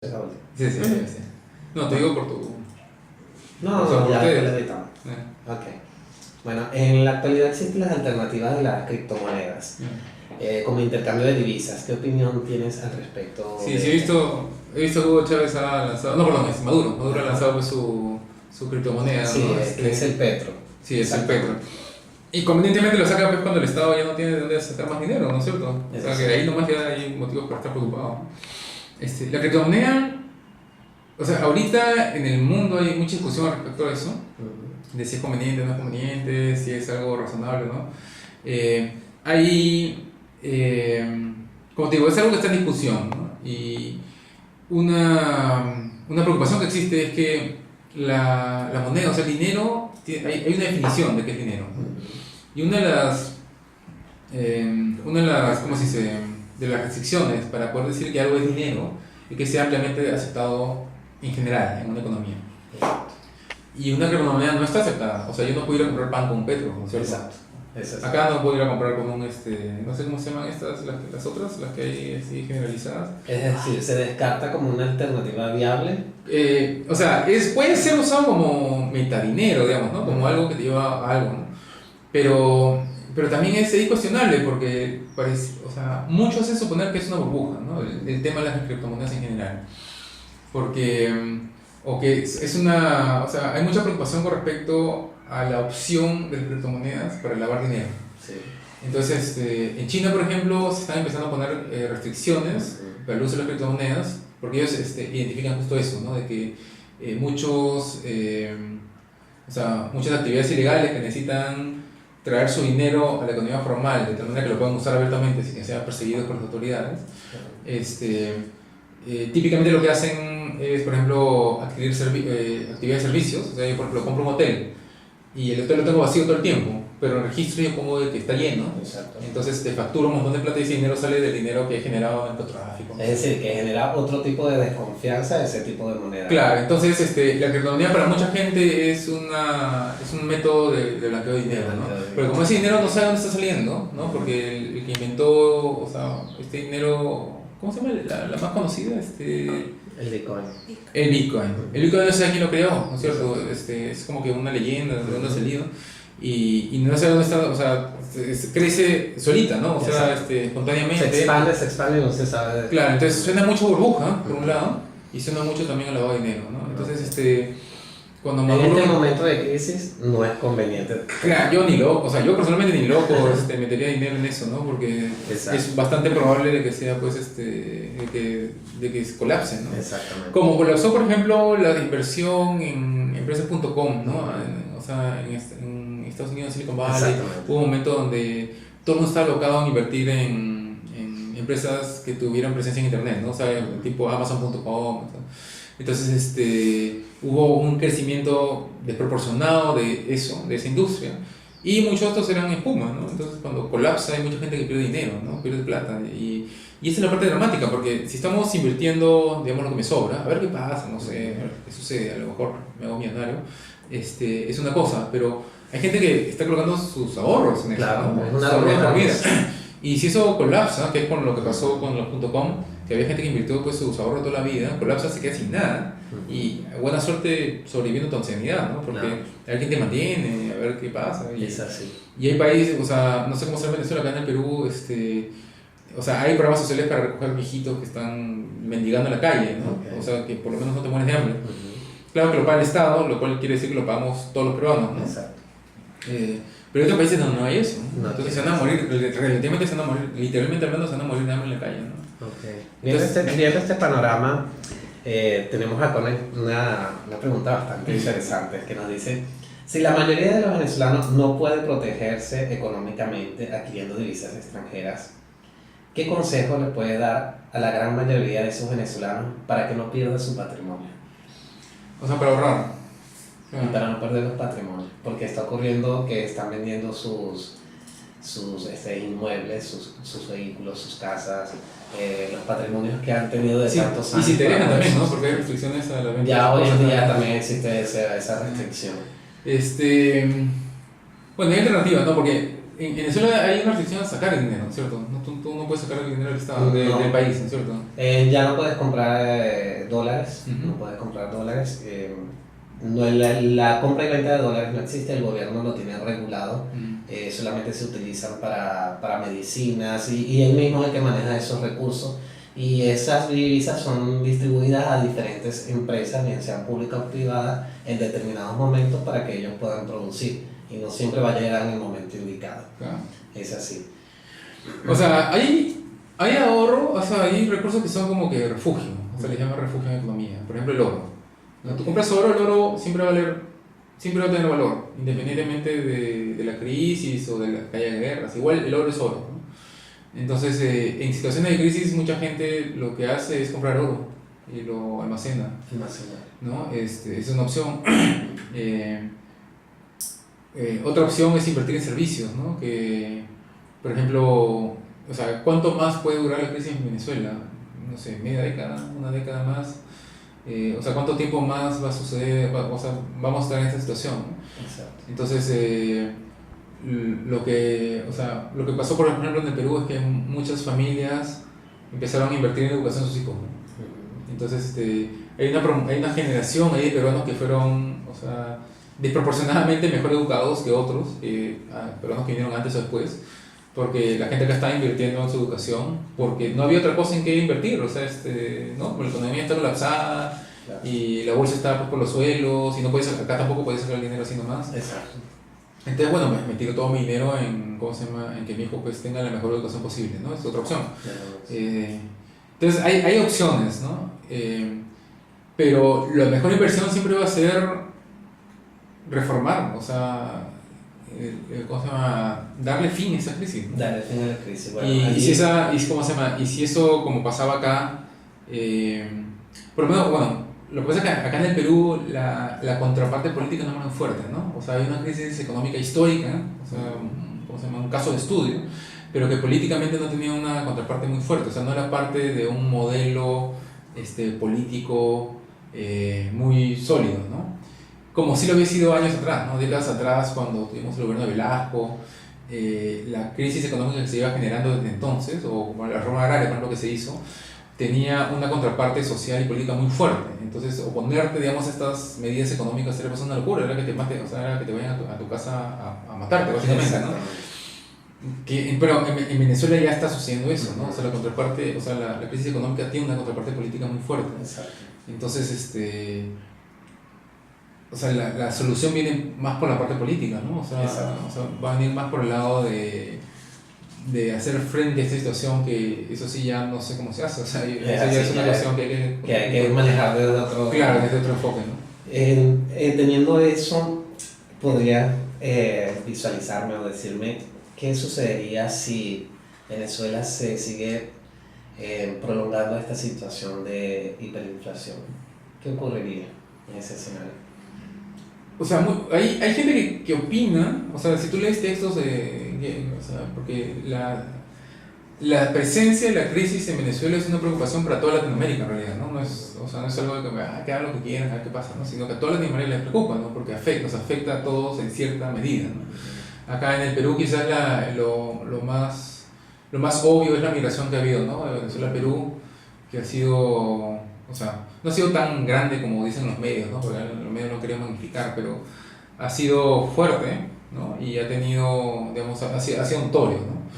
Sí, sí, sí, sí. No, te digo por tu... No, o sea, por ya ustedes. lo editamos. Ok. Bueno, en la actualidad existen las alternativas de las criptomonedas, como intercambio de divisas. ¿Qué opinión tienes al respecto Sí, de sí, ellas? he visto que Hugo Chávez ha lanzado, no, perdón, es Maduro. Maduro ha lanzado pues, su criptomoneda, Sí, ¿no? que es el Petro. Sí, es el Petro. Y convenientemente lo saca pues cuando el Estado ya no tiene de dónde sacar más dinero, ¿no es cierto? O sea, que ahí nomás ya hay motivos para estar preocupado. La criptomoneda, o sea, ahorita en el mundo hay mucha discusión respecto a eso, de si es conveniente o no es conveniente, si es algo razonable, ¿no? Hay, como te digo, es algo que está en discusión, ¿no? Y una preocupación que existe es que la moneda, o sea, el dinero, hay una definición de qué es dinero, ¿no? Y ¿cómo se dice? De las restricciones para poder decir que algo es dinero y que sea ampliamente aceptado en general en una economía. Y una criptomoneda no está aceptada, o sea, yo no puedo ir a comprar pan con un petro, ¿no es cierto? Exacto. Acá no puedo ir a comprar con un, no sé cómo se llaman estas, las otras, las que hay así generalizadas. Es decir, se descarta como una alternativa viable. O sea, puede ser usado como metadinero, digamos, ¿no? Como algo que te lleva a algo, ¿no? Pero también es cuestionable porque o sea, muchos hacen suponer que es una burbuja, ¿no? El tema de las criptomonedas en general. Porque, o que o sea, hay mucha preocupación con respecto a la opción de las criptomonedas para lavar dinero. Sí. Entonces, en China, por ejemplo, se están empezando a poner restricciones para el uso de las criptomonedas, porque ellos identifican justo eso, ¿no? De que o sea, muchas actividades ilegales que necesitan traer su dinero a la economía formal, de tal manera que lo puedan usar abiertamente sin que sean perseguidos por las autoridades. Típicamente lo que hacen es, por ejemplo, adquirir actividades de servicios. O sea, yo, por ejemplo, compro un hotel y el hotel lo tengo vacío todo el tiempo, pero en el registro yo pongo de que está lleno. Exacto. Entonces te facturo un montón de plata y ese dinero sale del dinero que he generado en el narcotráfico. Es decir, que genera otro tipo de desconfianza de ese tipo de moneda. Claro, entonces la criptomoneda para mucha gente es un método de blanqueo de dinero, ¿no? Pero como ese dinero no sabe dónde está saliendo, ¿no? Porque el que inventó, o sea, este dinero, ¿cómo se llama? La más conocida, El Bitcoin. El Bitcoin. El Bitcoin no sé quién lo creó, ¿no es cierto? Es como que una leyenda de dónde ha salido. Y no sé dónde está, o sea, crece solita, ¿no? O sea, espontáneamente. Se expande y no se sabe. Claro, entonces suena mucho burbuja, por un lado, y suena mucho también a lavado de dinero, ¿no? Entonces, cuando Maduro... En este momento de crisis no es conveniente. Claro, yo ni loco, o sea, yo personalmente ni loco metería dinero en eso, ¿no? Porque Exacto. es bastante probable de que sea, pues, de que se colapse, ¿no? Exactamente. Como colapsó, por ejemplo, la inversión en empresas.com, ¿no? O sea, en Estados Unidos, Silicon Valley, hubo un momento donde todo el mundo estaba alocado en invertir en empresas que tuvieran presencia en internet, ¿no? O sea, tipo Amazon.com. Entonces, hubo un crecimiento desproporcionado de esa industria. Y muchos otros eran espuma, ¿no? Entonces, cuando colapsa, hay mucha gente que pierde dinero, ¿no? Pierde plata. Y esa es la parte dramática, porque si estamos invirtiendo, digamos, lo que me sobra, a ver qué pasa, no sé, a ver qué sucede, a lo mejor me hago millonario, es una cosa, pero hay gente que está colocando sus ahorros en eso, claro, ¿no? Es una sus ahorros moneda. por vida. Y si eso colapsa, que es con lo que pasó con los .com, que había gente que invirtió pues, sus ahorros toda la vida, colapsa, se queda sin nada. Y buena suerte sobreviviendo tu ancianidad, ¿no? Porque alguien te mantiene, a ver qué pasa. Y, es así. Y hay países, o sea, no sé cómo se llama en Venezuela, acá en el Perú, o sea, hay programas sociales para recoger viejitos que están mendigando en la calle, ¿no? Okay. O sea, que por lo menos no te mueres de hambre. Claro que lo paga el Estado, lo cual quiere decir que lo pagamos todos los peruanos, ¿no? Exacto. Pero hay otros países donde no hay eso, ¿no? No, entonces se van a morir, relativamente se van a morir, literalmente hablando, se van a morir de hambre en la calle, ¿no? Okay. Viendo este panorama, tenemos acá una pregunta bastante interesante que nos dice: si la mayoría de los venezolanos no puede protegerse económicamente adquiriendo divisas extranjeras, ¿qué consejo le puede dar a la gran mayoría de esos venezolanos para que no pierdan su patrimonio? O sea, para ahorrar. Y para no perder los patrimonios, porque está ocurriendo que están vendiendo sus inmuebles, sus vehículos, sus casas, los patrimonios que han tenido de tantos años. Y si te dejan también, ¿no? Porque hay restricciones a la venta. Ya hoy en día también existe esa restricción. Bueno, hay alternativas, ¿no? Porque en Venezuela hay una restricción a sacar el dinero, ¿cierto? No, tú no puedes sacar el dinero del Estado, del país, ¿cierto? Ya no puedes comprar dólares, no puedes comprar dólares. No, la compra y venta de dólares no existe, el gobierno lo tiene regulado, solamente se utilizan para medicinas y él mismo es el que maneja esos recursos. Y esas divisas son distribuidas a diferentes empresas, bien sean públicas o privadas, en determinados momentos para que ellos puedan producir. Y no siempre va a llegar en el momento indicado. Claro. Es así. O sea, hay ahorro, o sea, hay recursos que son como que refugio, o sea, les llama refugio en economía. Por ejemplo, el oro. Cuando tú compras oro, el oro siempre va a tener valor, independientemente de la crisis o de que haya guerras. Igual el oro es oro, ¿no? Entonces, en situaciones de crisis, mucha gente lo que hace es comprar oro y lo almacena, ¿no? Es una opción. Otra opción es invertir en servicios, ¿no? Que, por ejemplo, o sea, ¿cuánto más puede durar la crisis en Venezuela? No sé, media década, una década más. O sea, ¿cuánto tiempo más va a suceder? O sea, vamos a estar en esta situación, ¿no? Exacto. Entonces, lo que pasó, por ejemplo, en el Perú es que muchas familias empezaron a invertir en educación de sus hijos, ¿no? Entonces, hay una generación ahí de peruanos que fueron, o sea, desproporcionadamente mejor educados que otros, peruanos que vinieron antes o después, porque la gente acá estaba invirtiendo en su educación, porque no había otra cosa en que invertir, o sea, ¿no? La economía está colapsada, claro, y la bolsa está pues, por los suelos, y no puedes, acá tampoco puedes sacar el dinero así nomás. Exacto. Entonces, bueno, me tiro todo mi dinero en que mi hijo pues, tenga la mejor educación posible, ¿no? Es otra opción. Entonces, hay opciones, ¿no? Pero la mejor inversión siempre va a ser reformar, o sea, ¿cómo se llama? Darle fin a esa crisis, ¿no? Darle fin a la crisis. Bueno, y si eso, como pasaba acá, por lo menos, bueno, lo que pasa es que acá en el Perú la contraparte política no es muy fuerte, ¿no? O sea, hay una crisis económica histórica, o sea, ¿cómo se llama? Un caso de estudio, pero que políticamente no tenía una contraparte muy fuerte, o sea, no era parte de un modelo político muy sólido, ¿no? Como sí lo había sido años atrás, ¿no? Décadas atrás, cuando tuvimos el gobierno de Velasco, la crisis económica que se iba generando desde entonces, o la reforma agraria, por ejemplo, que se hizo, tenía una contraparte social y política muy fuerte. Entonces, oponerte, digamos, a estas medidas económicas era pues una locura, era que te maten, o sea, era que te vayan a tu casa a matarte, básicamente, ¿no? Pero en Venezuela ya está sucediendo eso, ¿no? O sea, la contraparte, o sea, la crisis económica tiene una contraparte política muy fuerte. Exacto. Entonces, o sea, la solución viene más por la parte política, ¿no? O sea, va a venir más por el lado de hacer frente a esta situación, que eso sí ya no sé cómo se hace, o sea, eso ya es una cuestión que hay que manejar desde otro... Claro, desde otro enfoque, ¿no? Teniendo eso, podría visualizarme o decirme qué sucedería si Venezuela se sigue prolongando esta situación de hiperinflación. ¿Qué ocurriría en ese escenario? O sea, hay gente que opina, o sea, si tú lees textos o sea, porque la presencia de la crisis en Venezuela es una preocupación para toda Latinoamérica en realidad, ¿no? O sea, no es algo de que hagan lo que quieran, a ver qué pasa, ¿no? Sino que a toda Latinoamérica les preocupa, ¿no? Porque nos afecta a todos en cierta medida, ¿no? Acá en el Perú quizás lo más obvio es la migración que ha habido, ¿no? De Venezuela a Perú, que ha sido, o sea, no ha sido tan grande como dicen los medios, ¿no? Porque los medios no querían magnificar, pero ha sido fuerte, ¿no? Y ha tenido, digamos, ha sido notorio, ¿no?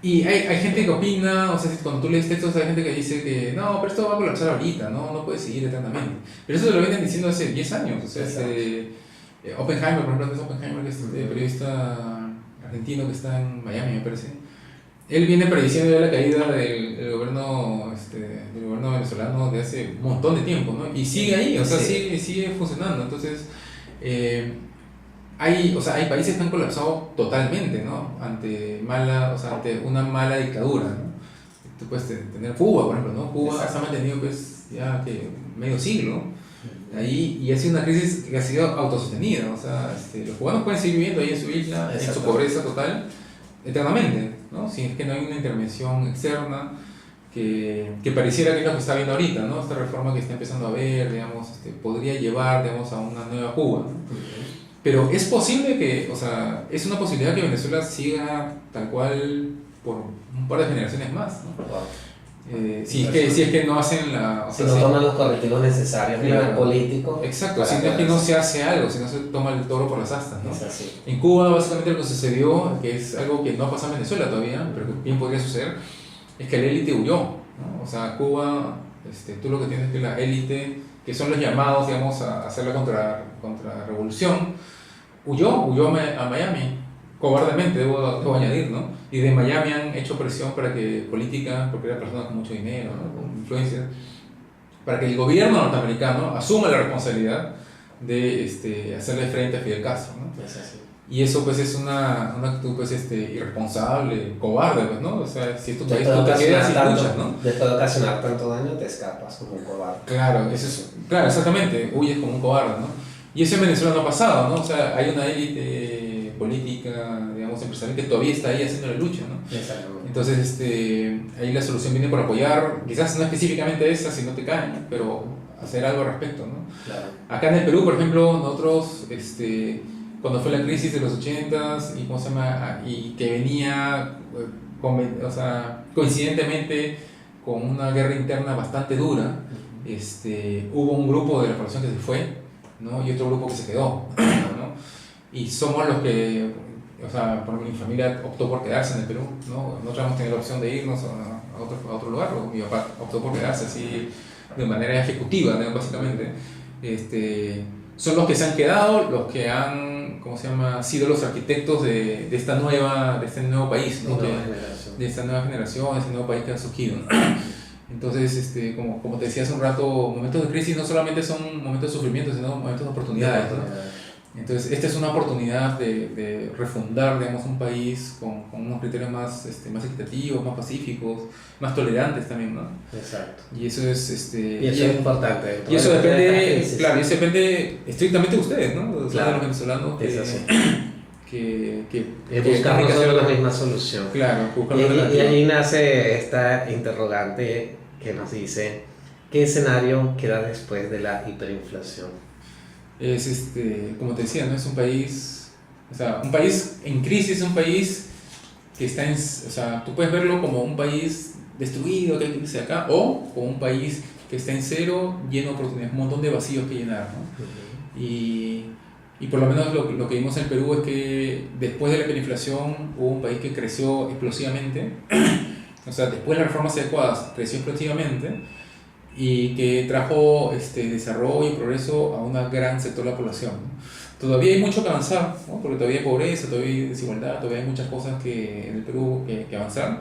Y hay gente que opina, o sea, cuando tú lees textos hay gente que dice que no, pero esto va a colapsar ahorita, no puede seguir eternamente. Pero eso se lo vienen diciendo hace 10 años, o sea, Oppenheimer, por ejemplo, Oppenheimer, que es periodista argentino que está en Miami, me parece. Él viene prediciendo ya la caída del gobierno venezolano de hace un montón de tiempo, ¿no? Y sigue ahí, o sea, sigue funcionando. Entonces, hay países que han colapsado totalmente, ¿no? Ante una mala dictadura, ¿no? Tú puedes tener Cuba, por ejemplo, ¿no? Cuba se ha mantenido pues ya que medio siglo ahí, y ha sido una crisis que ha sido autosostenida, o sea, los cubanos pueden seguir viviendo ahí en su isla, en su pobreza total, eternamente, ¿no? Si es que no hay una intervención externa que pareciera que es lo que está viendo ahorita, ¿no? Esta reforma que está empezando a ver, digamos, podría llevar, digamos, a una nueva Cuba, ¿no? Pero es posible que, o sea, es una posibilidad que Venezuela siga tal cual por un par de generaciones más, ¿no? Wow. Si es que no hacen la... O si sea, no toman los correctivos necesarios a nivel político. Exacto, si no es que no se hace algo, si no se toma el toro por las astas, ¿no? Es así. En Cuba básicamente lo que sucedió, que es algo que no ha pasado en Venezuela todavía, pero que bien podría suceder, es que la élite huyó, ¿no? O sea, Cuba, tú lo que tienes es que la élite, que son los llamados, digamos, a hacer la contrarrevolución, huyó a Miami, cobardemente, debo añadir, ¿no? Y de Miami han hecho presión para que política, porque eran personas con mucho dinero, ¿no? Con influencia, para que el gobierno norteamericano asuma la responsabilidad de hacerle frente a Fidel Castro, ¿no? Es así. Y eso pues es una actitud pues irresponsable, cobarde, pues, ¿no? O sea, si esto te quedas y luchas, ¿no? Después de ocasionar tanto daño, te escapas como un cobarde. Claro, claro, exactamente, huyes como un cobarde, ¿no? Y eso en Venezuela no ha pasado, ¿no? O sea, hay una élite política, digamos, empresarial que todavía está ahí haciendo la lucha, ¿no? Exactamente. Entonces, ahí la solución viene por apoyar, quizás no específicamente esa, si no te caen, ¿no? Pero hacer algo al respecto, ¿no? Claro. Acá en el Perú, por ejemplo, nosotros, cuando fue la crisis de los 80s y, ¿cómo se llama? Y que venía, o sea, coincidentemente con una guerra interna bastante dura, hubo un grupo de la población que se fue, ¿no? Y otro grupo que se quedó, ¿no? Y somos los que, o sea, por mi familia optó por quedarse en el Perú, ¿no? Nosotros hemos tenido la opción de irnos a otro lugar, o mi papá optó por quedarse así de manera ejecutiva, ¿no? Básicamente. Son los que se han quedado, los que han, ¿cómo se llama?, sido los arquitectos de este nuevo país, ¿no? De esta nueva generación, de este nuevo país que ha surgido, ¿no? Entonces, como te decía hace un rato, momentos de crisis no solamente son momentos de sufrimiento, sino momentos de oportunidades, ¿no? Entonces, esta es una oportunidad de refundar, digamos, un país con unos criterios más equitativos, más pacíficos, más tolerantes también, ¿no? Exacto. Y eso es... y eso es importante. Y eso depende, claro, y eso depende estrictamente de ustedes, ¿no? O sea, claro, de los venezolanos. Es así. Que buscar nosotros la misma solución. Claro, y ahí nace esta interrogante que nos dice, ¿qué escenario queda después de la hiperinflación? Es, como te decía, ¿no? Es un país, o sea, un país en crisis, un país que está en, o sea, tú puedes verlo como un país destruido, que hay que irse acá, o como un país que está en cero, lleno de oportunidades, un montón de vacíos que llenar, ¿no? Y por lo menos lo que vimos en el Perú es que después de la hiperinflación hubo un país que creció explosivamente, o sea, después de las reformas adecuadas creció explosivamente, y que trajo desarrollo y progreso a un gran sector de la población, ¿no? Todavía hay mucho que avanzar, ¿no? Porque todavía hay pobreza, todavía hay desigualdad, todavía hay muchas cosas en el Perú que avanzar,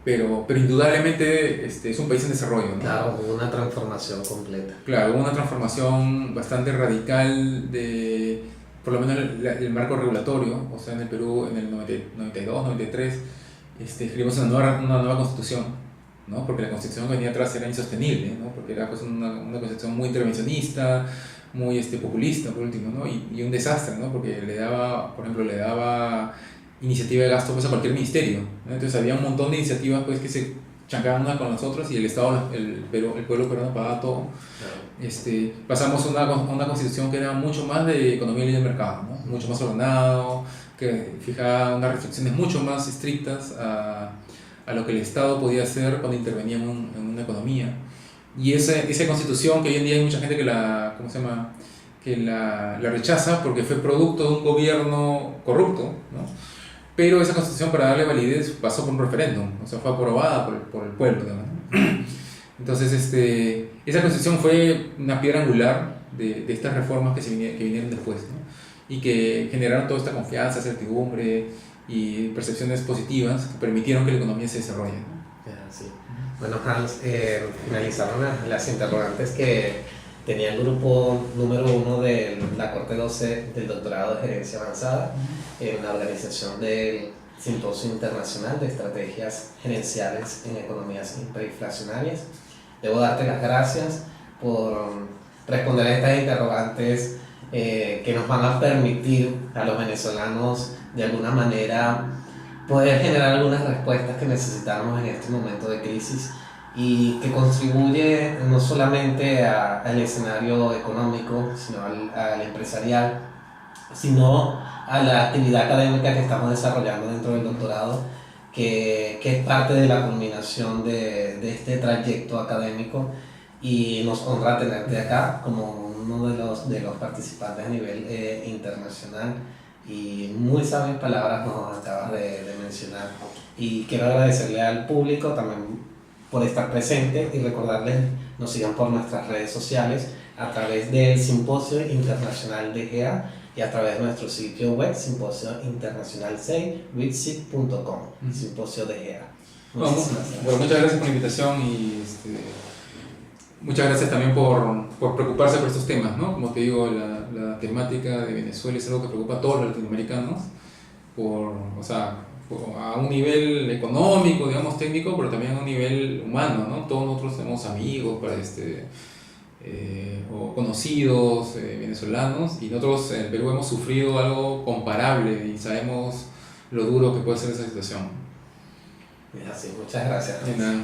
pero indudablemente es un país en desarrollo, ¿no? Claro, hubo una transformación completa. Claro, hubo una transformación bastante radical por lo menos el marco regulatorio. O sea, en el Perú en el 92, 93, escribimos una nueva constitución, ¿no? Porque la constitución que venía atrás era insostenible, ¿no? Porque era pues una constitución muy intervencionista, muy populista por último, ¿no? Y un desastre, ¿no? Porque por ejemplo, le daba iniciativa de gasto pues a cualquier ministerio, ¿no? Entonces había un montón de iniciativas pues que se chancaban una con las otras y el Estado, el pueblo peruano pagaba todo. Claro. Pasamos a una constitución que era mucho más de economía libre de mercado, ¿no? Mucho más ordenado, que fijaba unas restricciones mucho más estrictas a lo que el Estado podía hacer cuando intervenía en una economía. Y esa constitución que hoy en día hay mucha gente que la rechaza porque fue producto de un gobierno corrupto, ¿no? Pero esa constitución, para darle validez, pasó por un referéndum, o sea, fue aprobada por el pueblo, ¿no? Entonces, esa constitución fue una piedra angular de estas reformas que vinieron después, ¿no? Y que generaron toda esta confianza, certidumbre y percepciones positivas que permitieron que la economía se desarrolle, ¿no? Sí. Bueno, Hans, finalizaron las interrogantes que tenía el grupo número 1 de la Corte 12 del doctorado de gerencia avanzada en la organización del Simposio Internacional de Estrategias Gerenciales en Economías Hiperinflacionarias. Debo darte las gracias por responder a estas interrogantes que nos van a permitir a los venezolanos de alguna manera poder generar algunas respuestas que necesitamos en este momento de crisis y que contribuye no solamente al escenario económico, sino al empresarial, sino a la actividad académica que estamos desarrollando dentro del doctorado, que es parte de la culminación de este trayecto académico, y nos honra tenerte acá como uno de los participantes a nivel internacional, y muy sabias palabras nos acabas de mencionar, y quiero agradecerle al público también por estar presente y recordarles nos sigan por nuestras redes sociales a través del Simposio Internacional de GEA y a través de nuestro sitio web Simposio Internacional 6 witsit.com, Simposio de GEA. Bueno, muchas gracias por la invitación y muchas gracias también por preocuparse por estos temas, ¿no? Como te digo, la temática de Venezuela es algo que preocupa a todos los latinoamericanos, a un nivel económico, digamos, técnico, pero también a un nivel humano, ¿no? Todos nosotros tenemos amigos, o conocidos venezolanos, y nosotros en el Perú hemos sufrido algo comparable y sabemos lo duro que puede ser esa situación. Es así, muchas gracias. De nada.